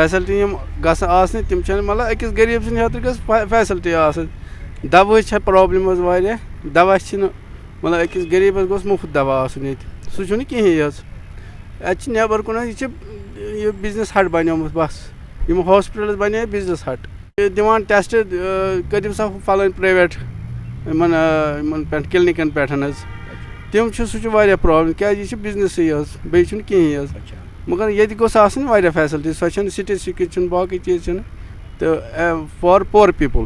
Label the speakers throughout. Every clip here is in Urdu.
Speaker 1: فیسلٹی گژھن آسنہِ تِم چھَنہٕ مطلب أکِس غریٖب سٕنٛدِ خٲطرٕ گٔژھ فیسلٹی آسٕنۍ دَوہٕچ چھےٚ پرٛابلِم حظ واریاہ دَوا چھِنہٕ مطلب أکِس غریٖبَس گوٚژھ مُفت دَوا آسُن ییٚتہِ سُہ چھُنہٕ کِہیٖنۍ حظ اَتہِ چھِ نٮ۪بر کُن حظ یہِ چھِ یہِ بِزنِس ہٹ بَنیومُت بَس یِم ہاسپِٹَلٕز بَنے بِزنِس ہٹ دِوان ٹٮ۪سٹ کٔرِو سا فَلٲنۍ پرٛایویٹ یِمَن پٮ۪ٹھ کِلنِکَن پٮ۪ٹھ حظ تِم چھِ سُہ چھُ واریاہ پرٛابلِم کیٛازِ یہِ چھِ بِزنِسٕے حظ بیٚیہِ چھُنہٕ کِہیٖنۍ حظ مگر ییٚتہِ گوٚژھ آسٕنۍ واریاہ فیسَلٹی سۄ چھَنہٕ سِٹیٹِسٹِکٕس چھِنہٕ باقٕے چیٖز چھِنہٕ تہٕ فار پور پیٖپٕل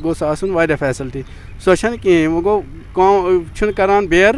Speaker 1: گوٚژھ آسُن واریاہ فیسَلٹی سۄ چھَنہٕ کِہیٖنۍ وۄنۍ گوٚو کانٛہہ چھُنہٕ کَران بیر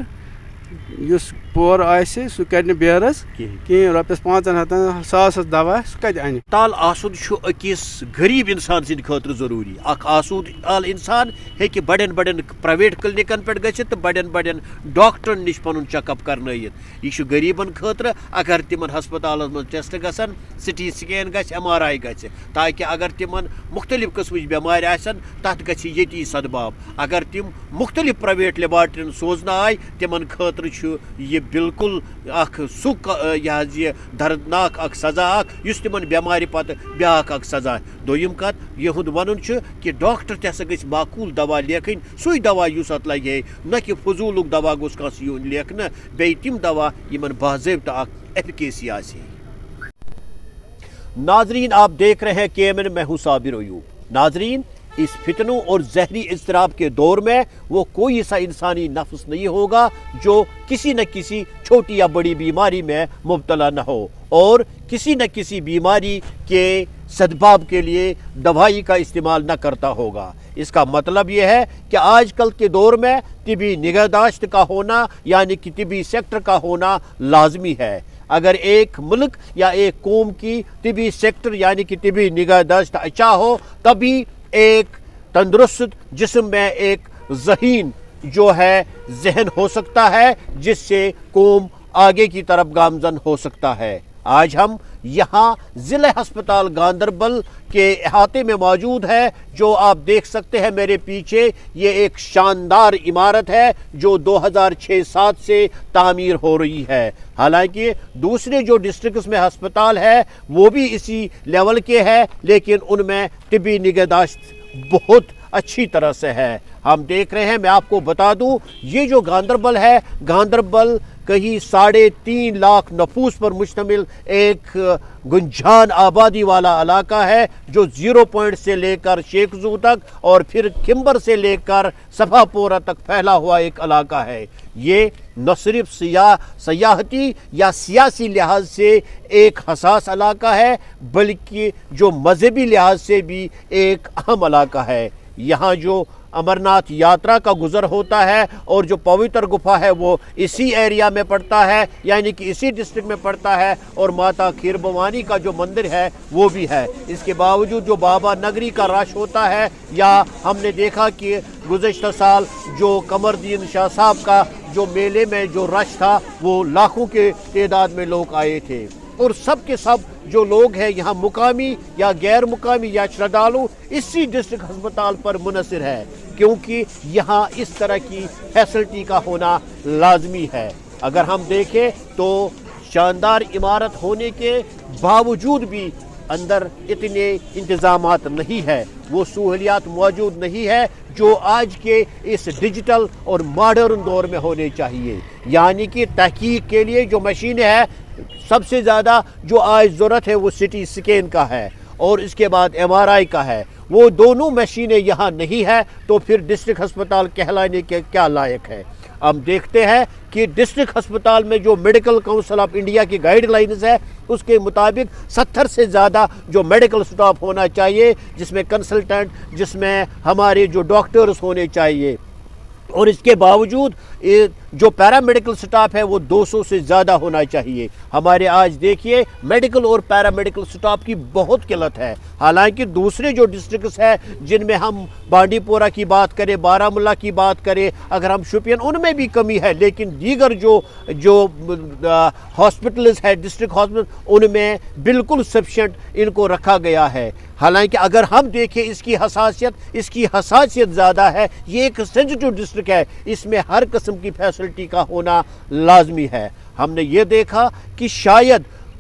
Speaker 1: یُس پور آسہِ سُہ کَرِ نہٕ بیر حظ کِہیٖنۍ رۄپیَس 500 ساسَس دَوا سُہ کَتہِ اَنہِ
Speaker 2: ہسپتال آسُن چھُ أکِس غریٖب اِنسان سٕنٛدِ خٲطرٕ ضروٗری اکھ آسوٗد اِنسان ہیٚکہِ بَڑٮ۪ن بَڑٮ۪ن پرٛایویٹ کِلنِکَن پٮ۪ٹھ گٔژھِتھ تہٕ بَڑٮ۪ن بَڑٮ۪ن ڈاکٹرن نِش پَنُن چیک اپ کَرنٲیِتھ یہِ چھُ غریٖبَن خٲطرٕ اگر تِمن ہسپتالَس منٛز ٹٮ۪سٹ گژھن سِٹی سِکین گژھِ MRI گژھِ تاکہِ اگر تِمن مُختٔلِف قٕسمٕچ بٮ۪مارِ آسن تَتھ گژھِ ییٚتی سدباب اگر تِم مُختٔلِف پرٛایویٹ لیبارٹرٛین سوزنہٕ آے تِمن خٲطرٕ چھُ یہِ بالکُل اکھ سُہ یہِ حظ یہِ دردناک اکھ سزا اکھ یُس تِمن بٮ۪مارِ پتہٕ بیٛاکھ اکھ سزا دوٚیِم کتھ یِہُنٛد وَنُن چھُ کہِ ڈاکٹر تہِ ہسا گژھِ معقوٗل دوا لیکھٕنۍ سُے دوا یُس اَتھ لگہِ ہے نہ کہِ فضوٗلُک دوا گوٚژھ کٲنٛسہِ یُن لیکھنہٕ بیٚیہِ تِم دوا یِمن باضٲبطہٕ اکھ ایفیکیسی آسہِ ناظرین آپ دیکھ رہے ہیں KMN میں ہوں صابر ایوب ناظرین اس فتنوں اور زہری اضطراب کے دور میں وہ کوئی سا انسانی نفس نہیں ہوگا جو کسی نہ کسی چھوٹی یا بڑی بیماری میں مبتلا نہ ہو اور کسی نہ کسی بیماری کے سدباب کے لیے دوائی کا استعمال نہ کرتا ہوگا اس کا مطلب یہ ہے کہ آج کل کے دور میں طبی نگہداشت کا ہونا یعنی کہ طبی سیکٹر کا ہونا لازمی ہے اگر ایک ملک یا ایک قوم کی طبی سیکٹر یعنی کہ طبی نگہداشت اچھا ہو تبھی ایک تندرست جسم میں ایک ذہین جو ہے ذہن ہو سکتا ہے جس سے قوم آگے کی طرف گامزن ہو سکتا ہے آج ہم یہاں ضلع ہسپتال گاندربل کے احاطے میں موجود ہے جو آپ دیکھ سکتے ہیں میرے پیچھے یہ ایک شاندار عمارت ہے جو 2006-07 سے تعمیر ہو رہی ہے حالانکہ دوسرے جو ڈسٹرکٹس میں ہسپتال ہے وہ بھی اسی لیول کے ہے لیکن ان میں طبی نگہداشت بہت اچھی طرح سے ہے ہم دیکھ رہے ہیں میں آپ کو بتا دوں یہ جو گاندربل ہے گاندربل کہیں 3.5 لاکھ نفوس پر مشتمل ایک گنجان آبادی والا علاقہ ہے جو 0 پوائنٹ سے لے کر شیخ زو تک اور پھر کھمبر سے لے کر صفا پورہ تک پھیلا ہوا ایک علاقہ ہے یہ نہ صرف سیاحتی یا سیاسی لحاظ سے ایک حساس علاقہ ہے بلکہ جو مذہبی لحاظ سے بھی ایک اہم علاقہ ہے یہاں جو امرناتھ یاترا کا گزر ہوتا ہے اور جو پوتر گفا ہے وہ اسی ایریا میں پڑتا ہے یعنی کہ اسی ڈسٹرکٹ میں پڑتا ہے اور ماتا کھیر بھوانی کا جو مندر ہے وہ بھی ہے اس کے باوجود جو بابا نگری کا رش ہوتا ہے یا ہم نے دیکھا کہ گزشتہ سال جو قمر الدین شاہ صاحب کا جو میلے میں جو رش تھا وہ لاکھوں کے تعداد میں لوگ آئے تھے اور سب کے سب جو لوگ ہیں یہاں مقامی یا غیر مقامی یا شردالو اسی ڈسٹرکٹ ہسپتال پر منحصر ہے کیونکہ یہاں اس طرح کی فیسلٹی کا ہونا لازمی ہے اگر ہم دیکھیں تو شاندار عمارت ہونے کے باوجود بھی اندر اتنے انتظامات نہیں ہے وہ سہولیات موجود نہیں ہے جو آج کے اس ڈیجیٹل اور ماڈرن دور میں ہونے چاہیے یعنی کہ تحقیق کے لیے جو مشینیں ہیں سب سے زیادہ جو آج ضرورت ہے وہ سٹی سکین کا ہے اور اس کے بعد MRI کا ہے وہ دونوں مشینیں یہاں نہیں ہے تو پھر ڈسٹرکٹ ہسپتال کہلانے کے کیا لائق ہے ہم دیکھتے ہیں کہ ڈسٹرکٹ ہسپتال میں جو میڈیکل کونسل آف انڈیا کی گائیڈ لائنز ہے اس کے مطابق 70 سے زیادہ جو میڈیکل سٹاف ہونا چاہیے جس میں کنسلٹنٹ جس میں ہمارے جو ڈاکٹرز ہونے چاہیے اور اس کے باوجود جو پیرامیڈیکل سٹاف ہے وہ 200 سے زیادہ ہونا چاہیے ہمارے آج دیکھیے میڈیکل اور پیرامیڈیکل سٹاف کی بہت قلت ہے حالانکہ دوسرے جو ڈسٹرکٹس ہیں جن میں ہم بانڈی پورہ کی بات کریں بارہمولہ کی بات کریں اگر ہم شوپین ان میں بھی کمی ہے لیکن دیگر جو ہاسپٹلز ہے ڈسٹرکٹ ہاسپٹل ان میں بالکل سفیشینٹ ان کو رکھا گیا ہے حالانکہ اگر ہم دیکھیں اس کی حساسیت زیادہ ہے یہ ایک سینسٹیو ڈسٹرکٹ ہے اس میں ہر قسم کی فیسلٹی کا ہونا لازمی ہے ہم نے یہ دیکھا کہ شاید